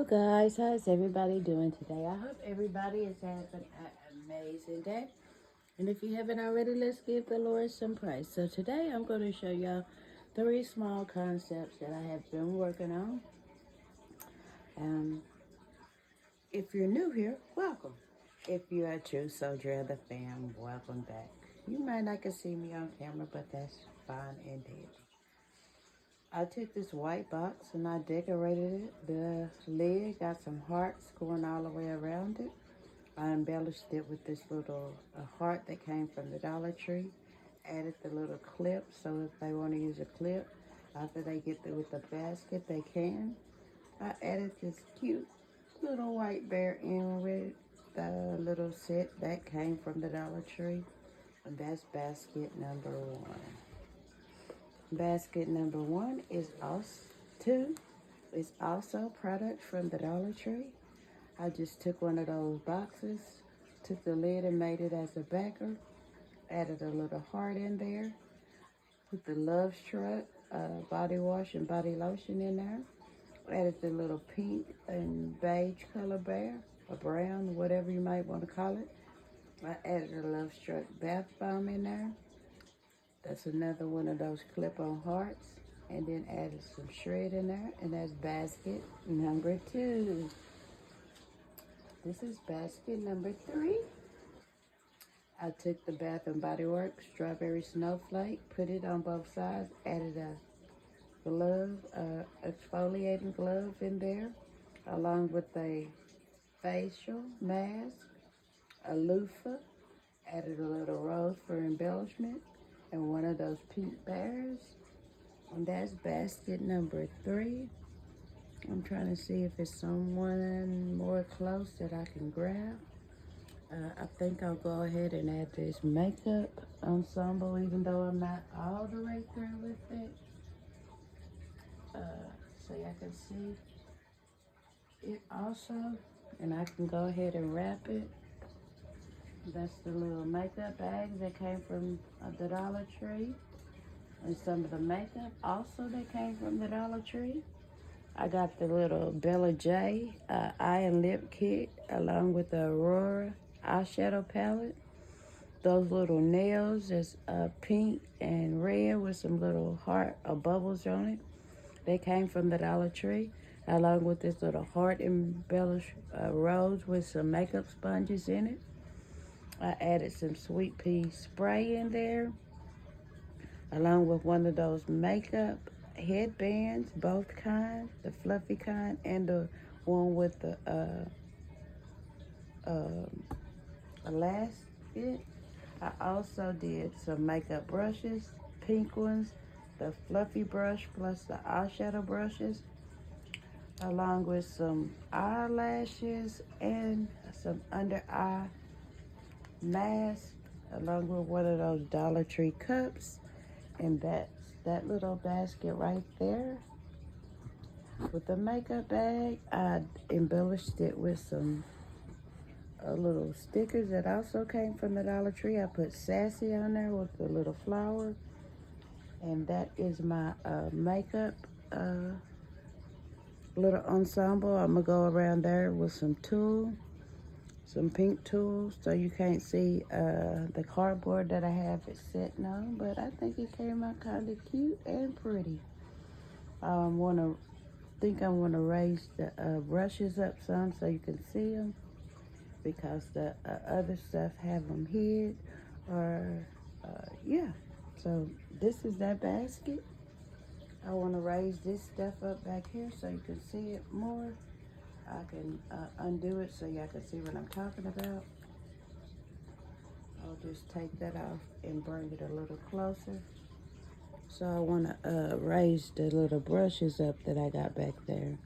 Hello guys, how's everybody doing today? I hope everybody is having an amazing day. And if you haven't already, let's give the Lord some praise. So today I'm going to show y'all three small concepts that I have been working on. Um, if you're new here, welcome. If you're a true soldier of the fam, welcome back. You might not can see me on camera, but that's fine and dandy. I took this white box and I decorated it. The lid got some hearts going all the way around it. I embellished it with this little heart that came from the Dollar Tree. Added the little clip, so if they want to use a clip, after they get through with the basket, they can. I added this cute little white bear in with the little set that came from the Dollar Tree. And that's basket number one. Basket number one is also product from the Dollar Tree. I just took one of those boxes, took the lid and made it as a backer, added a little heart in there, put the Love Struck body wash and body lotion in there, added the little pink and beige color bear, or brown, whatever you might want to call it. I added a Love Struck bath bomb in there. That's another one of those clip-on hearts. And then added some shred in there, and that's basket number two. This is basket number three. I took the Bath and Body Works strawberry snowflake, put it on both sides, added a glove, exfoliating glove in there, along with a facial mask, a loofah, added a little rose for embellishment, and one of those pink bears. And that's basket number three. I'm trying to see if there's someone more close that I can grab. I think I'll go ahead and add this makeup ensemble, even though I'm not all the way through with it. So y'all can see it also. And I can go ahead and wrap it. That's the little makeup bags that came from the Dollar Tree. And some of the makeup also that came from the Dollar Tree. I got the little Bella J eye and lip kit along with the Aurora eyeshadow palette. Those little nails is pink and red with some little heart or bubbles on it. They came from the Dollar Tree, along with this little heart embellished rose with some makeup sponges in it. I added some sweet pea spray in there, along with one of those makeup headbands, both kinds, the fluffy kind and the one with the elastic. I also did some makeup brushes, pink ones, the fluffy brush plus the eyeshadow brushes, along with some eyelashes and some under eye mask, along with one of those Dollar Tree cups. And that's that little basket right there. With the makeup bag, I embellished it with some little stickers that also came from the Dollar Tree. I put Sassy on there with the little flower. And that is my makeup little ensemble. I'm going to go around there with some tulle, some pink tulle, so you can't see the cardboard that I have it sitting on. But I think it came out kind of cute and pretty. I think I want to raise the brushes up some so you can see them, because the other stuff have them hid, or yeah. So this is that basket. I want to raise this stuff up back here so you can see it more. I can undo it so y'all can see what I'm talking about. I'll just take that off and bring it a little closer. So I want to raise the little brushes up that I got back there.